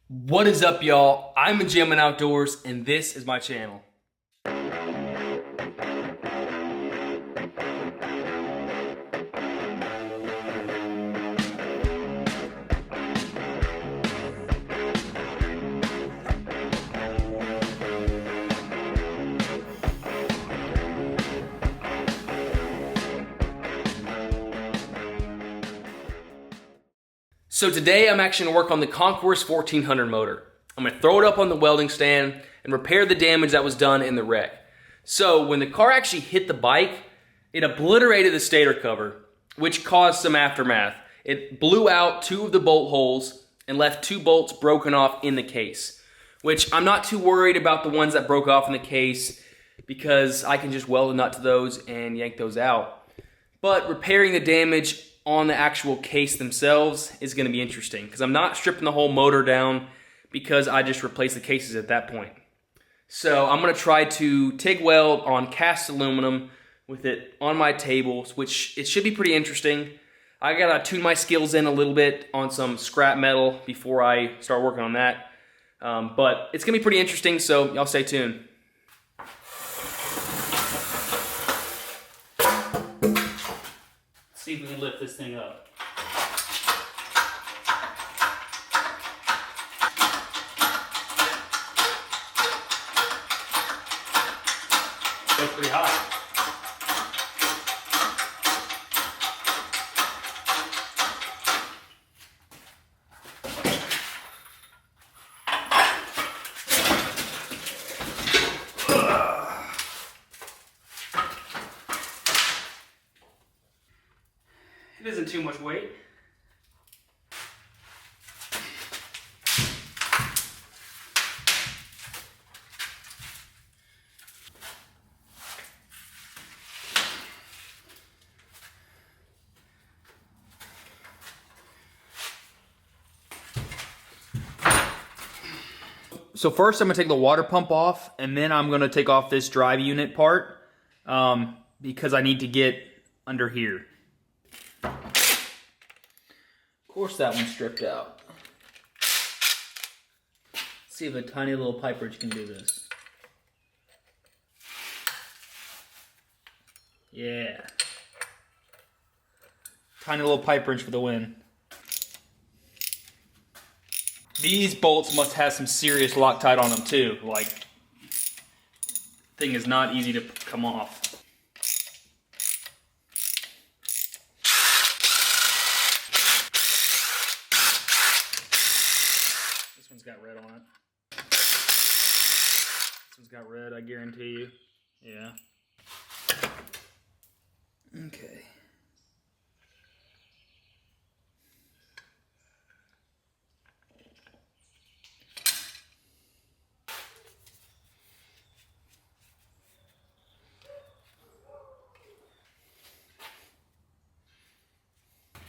What is up, y'all? I'm Benjamminoutdoors, and this is my channel. So today I'm actually gonna work on the Concours 1400 motor. I'm gonna throw it up on the welding stand and repair the damage that was done in the wreck. So when the car actually hit the bike, it obliterated the stator cover, which caused some aftermath. It blew out two of the bolt holes and left two bolts broken off in the case, which I'm not too worried about the ones that broke off in the case because I can just weld a nut to those and yank those out. But repairing the damage on the actual case themselves is going to be interesting because I'm not stripping the whole motor down because I just replaced the cases at that point. So I'm going to try to TIG weld on cast aluminum with it on my table, which it should be pretty interesting. I got to tune my skills in a little bit on some scrap metal before I start working on that. But it's going to be pretty interesting, so y'all stay tuned. See if we can lift this thing up. Goes pretty high. It isn't too much weight. So first I'm gonna take the water pump off, and then I'm gonna take off this drive unit part because I need to get under here. Of course that one's stripped out. Let's see if a tiny little pipe wrench can do this. Yeah. Tiny little pipe wrench for the win. These bolts must have some serious Loctite on them too. Like, thing is not easy to come off. This one's got red on it. This one's got red, I guarantee you. Yeah. Okay.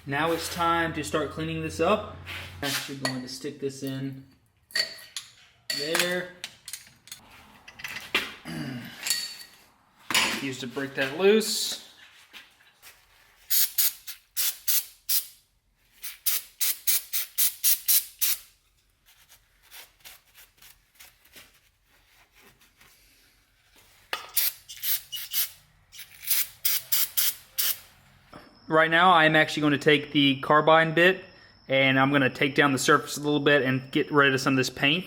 Now it's time to start cleaning this up. I'm actually going to stick this in there. Use to break that loose. Right now I'm actually going to take the carbine bit and I'm going to take down the surface a little bit and get rid of some of this paint.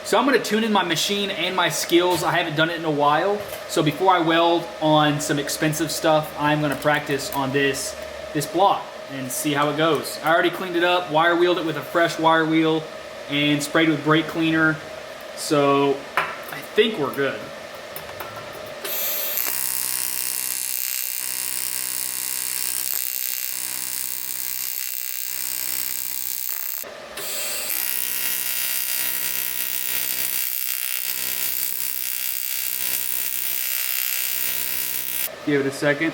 So I'm going to tune in my machine and my skills. I haven't done it in a while. So before I weld on some expensive stuff, I'm going to practice on this block and see how it goes. I already cleaned it up, wire wheeled it with a fresh wire wheel, and sprayed with brake cleaner. So I think we're good. Give it a second.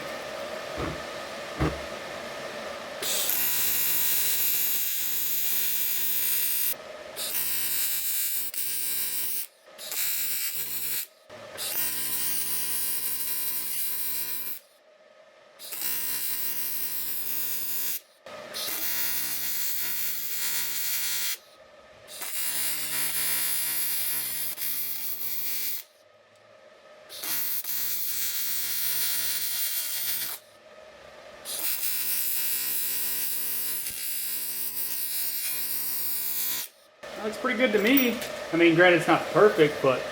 Looks pretty good to me. I mean, granted, it's not perfect, but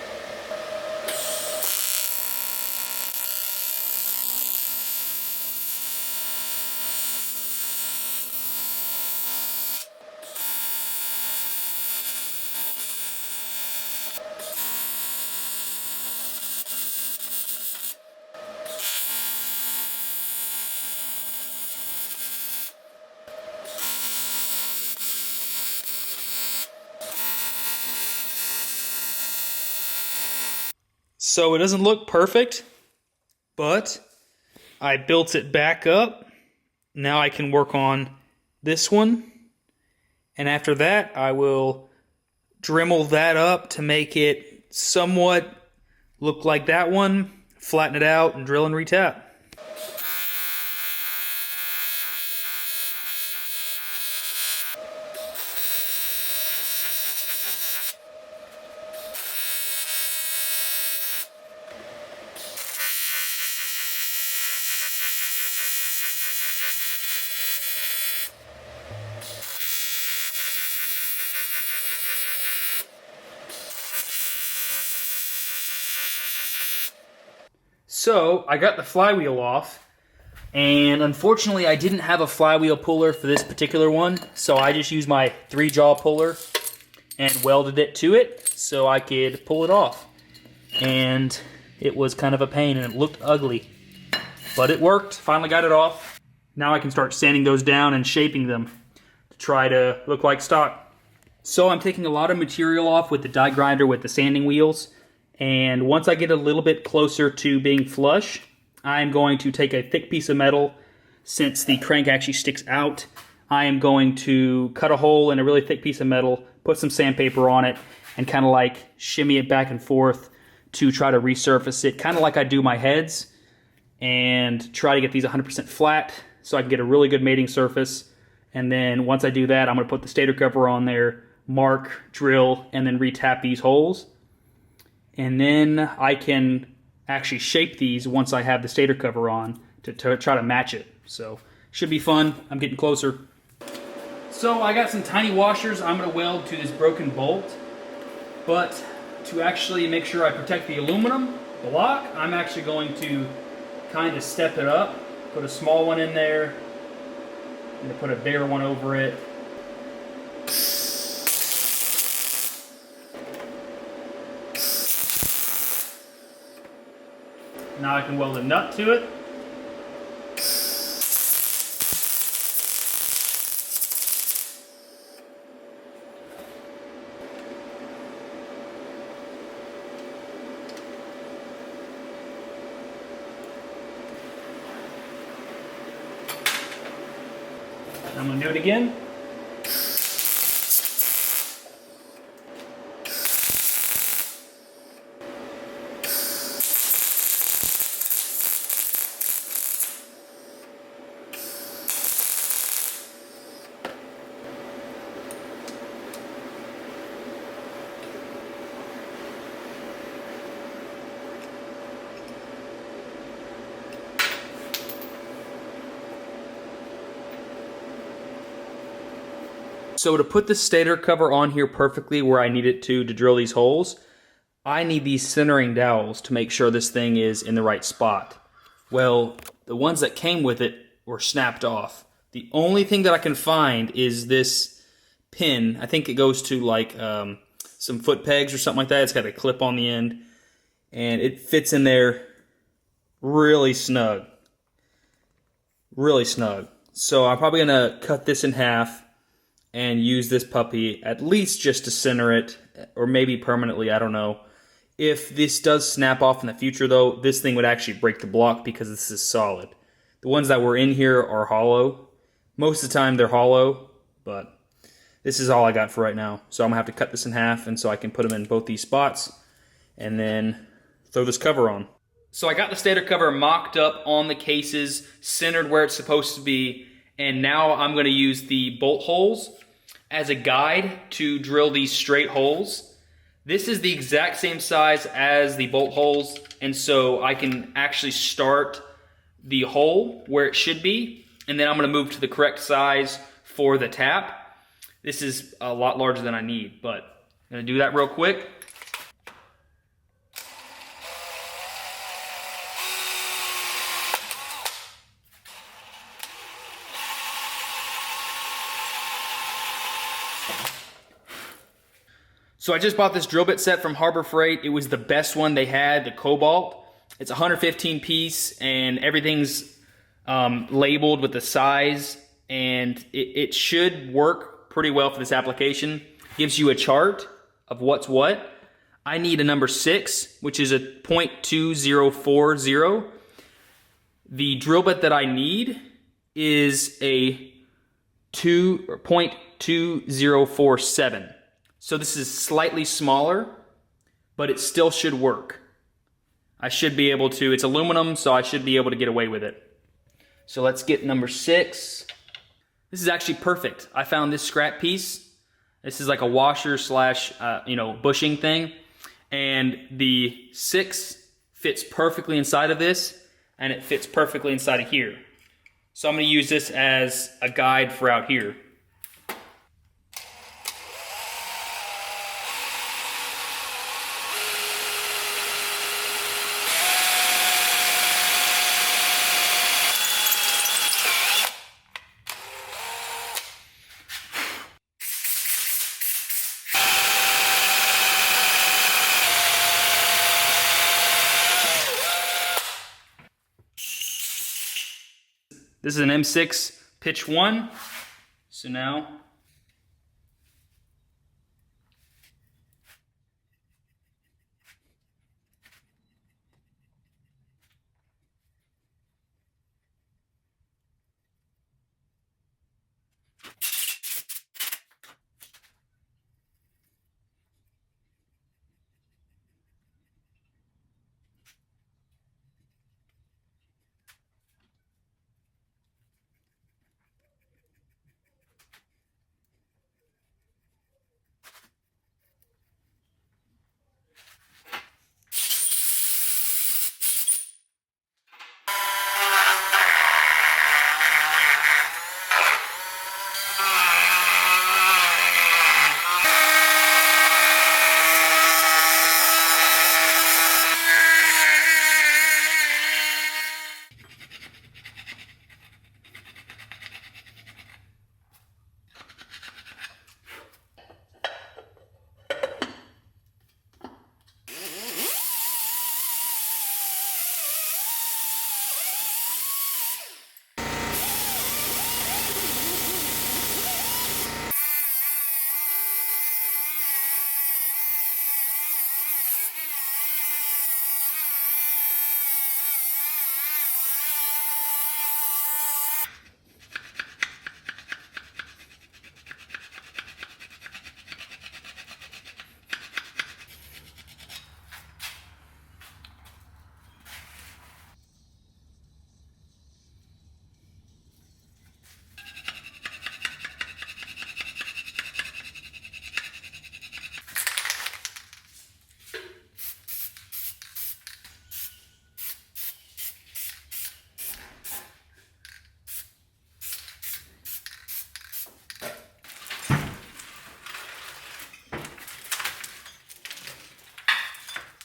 so it doesn't look perfect, but I built it back up. Now I can work on this one. And after that, I will Dremel that up to make it somewhat look like that one, flatten it out, and drill and retap. So I got the flywheel off, and unfortunately I didn't have a flywheel puller for this particular one, so I just used my 3-jaw puller and welded it to it so I could pull it off. And it was kind of a pain and it looked ugly, but it worked. Finally got it off. Now I can start sanding those down and shaping them to try to look like stock. So I'm taking a lot of material off with the die grinder with the sanding wheels. And once I get a little bit closer to being flush, I'm going to take a thick piece of metal. Since the crank actually sticks out, I am going to cut a hole in a really thick piece of metal, put some sandpaper on it, and kind of like shimmy it back and forth to try to resurface it, kind of like I do my heads, and try to get these 100% flat so I can get a really good mating surface. And then once I do that, I'm going to put the stator cover on there, mark, drill, and then retap these holes. And then I can actually shape these once I have the stator cover on to try to match it. So, should be fun. I'm getting closer. So, I got some tiny washers I'm going to weld to this broken bolt. But to actually make sure I protect the aluminum block, I'm actually going to kind of step it up. Put a small one in there. And put a bigger one over it. Now I can weld a nut to it. I'm going to do it again. So to put the stator cover on here perfectly where I need it to drill these holes, I need these centering dowels to make sure this thing is in the right spot. Well, the ones that came with it were snapped off. The only thing that I can find is this pin. I think it goes to like some foot pegs or something like that. It's got a clip on the end, and it fits in there really snug. Really snug. So I'm probably going to cut this in half and use this puppy at least just to center it, or maybe permanently, I don't know. If this does snap off in the future though, this thing would actually break the block because this is solid. The ones that were in here are hollow. Most of the time they're hollow, but this is all I got for right now. So I'm gonna have to cut this in half, and so I can put them in both these spots and then throw this cover on. So I got the stator cover mocked up on the cases, centered where it's supposed to be, and now I'm gonna use the bolt holes as a guide to drill these straight holes. This is the exact same size as the bolt holes, and so I can actually start the hole where it should be, and then I'm gonna move to the correct size for the tap. This is a lot larger than I need, but I'm gonna do that real quick. So I just bought this drill bit set from Harbor Freight. It was the best one they had, the Cobalt. It's 115 piece, and everything's labeled with the size, and it should work pretty well for this application. Gives you a chart of what's what. I need a number 6, which is a .2040. The drill bit that I need is a .2047. So this is slightly smaller, but it still should work. I should be able to, it's aluminum, so I should be able to get away with it. So let's get number 6. This is actually perfect. I found this scrap piece. This is like a washer slash, bushing thing. And the 6 fits perfectly inside of this, and it fits perfectly inside of here. So I'm gonna use this as a guide for out here. This is an M6 pitch 1. So now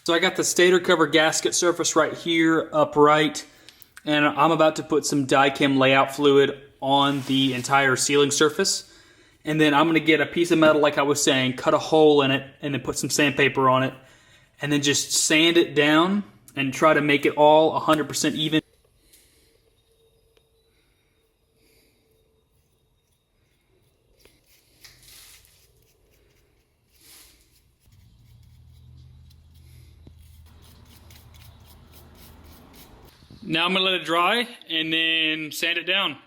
So I got the stator cover gasket surface right here, upright, and I'm about to put some die-chem layout fluid on the entire sealing surface. And then I'm gonna get a piece of metal, like I was saying, cut a hole in it, and then put some sandpaper on it, and then just sand it down and try to make it all 100% even. Now I'm gonna let it dry and then sand it down.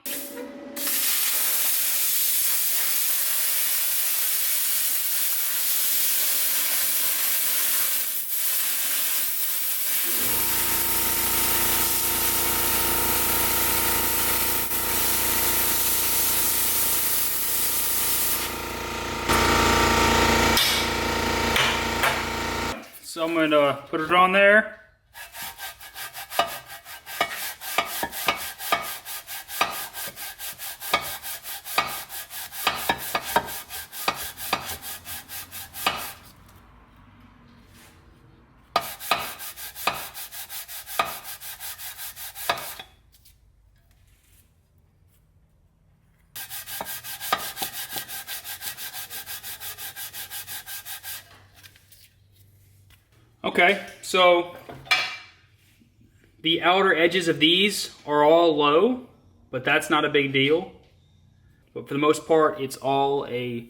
So I'm gonna put it on there. Okay, so the outer edges of these are all low, but that's not a big deal. But for the most part, it's all a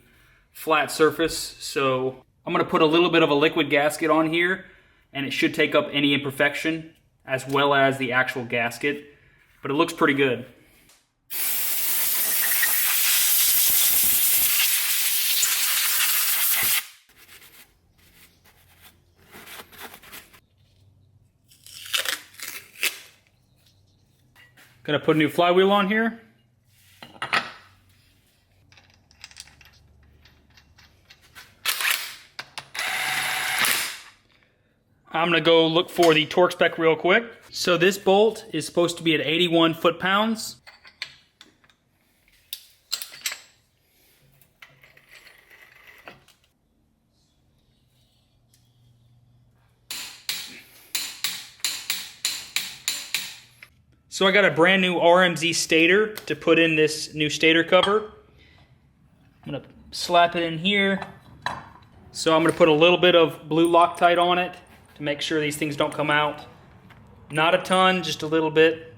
flat surface. So I'm gonna put a little bit of a liquid gasket on here, and it should take up any imperfection as well as the actual gasket, but it looks pretty good. Gonna put a new flywheel on here. I'm gonna go look for the torque spec real quick. So this bolt is supposed to be at 81 foot-pounds. So I got a brand new RMZ stator to put in this new stator cover. I'm gonna slap it in here. So I'm gonna put a little bit of blue Loctite on it to make sure these things don't come out. Not a ton, just a little bit.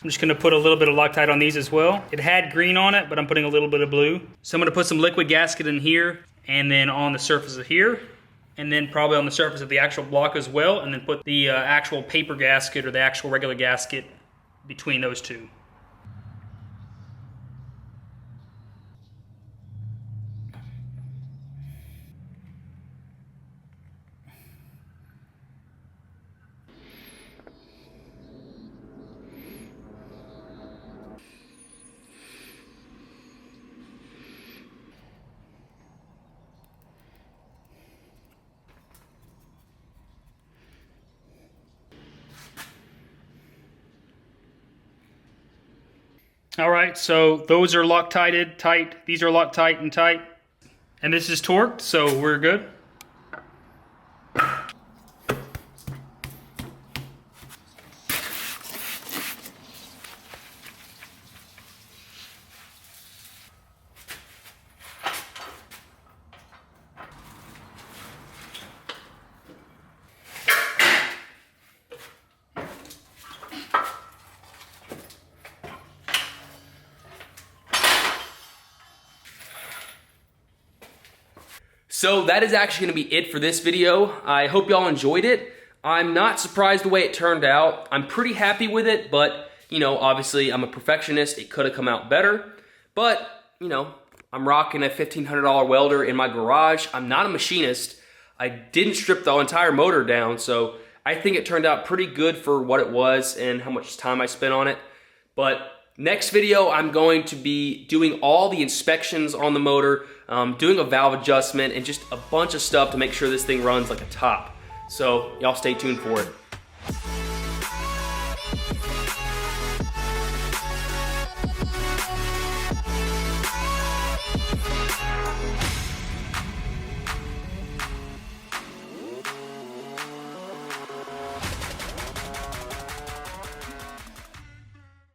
I'm just gonna put a little bit of Loctite on these as well. It had green on it, but I'm putting a little bit of blue. So I'm gonna put some liquid gasket in here, and then on the surface of here, and then probably on the surface of the actual block as well, and then put the actual paper gasket or the actual regular gasket between those two. All right, so those are Loctited, tight. These are Loctite and tight. And this is torqued, so we're good. So that is actually gonna be it for this video. I hope y'all enjoyed it. I'm not surprised the way it turned out. I'm pretty happy with it, but you know, obviously I'm a perfectionist. It could have come out better, but you know, I'm rocking a $1,500 welder in my garage. I'm not a machinist. I didn't strip the entire motor down, so I think it turned out pretty good for what it was and how much time I spent on it. But next video, I'm going to be doing all the inspections on the motor, doing a valve adjustment, and just a bunch of stuff to make sure this thing runs like a top. So y'all stay tuned for it.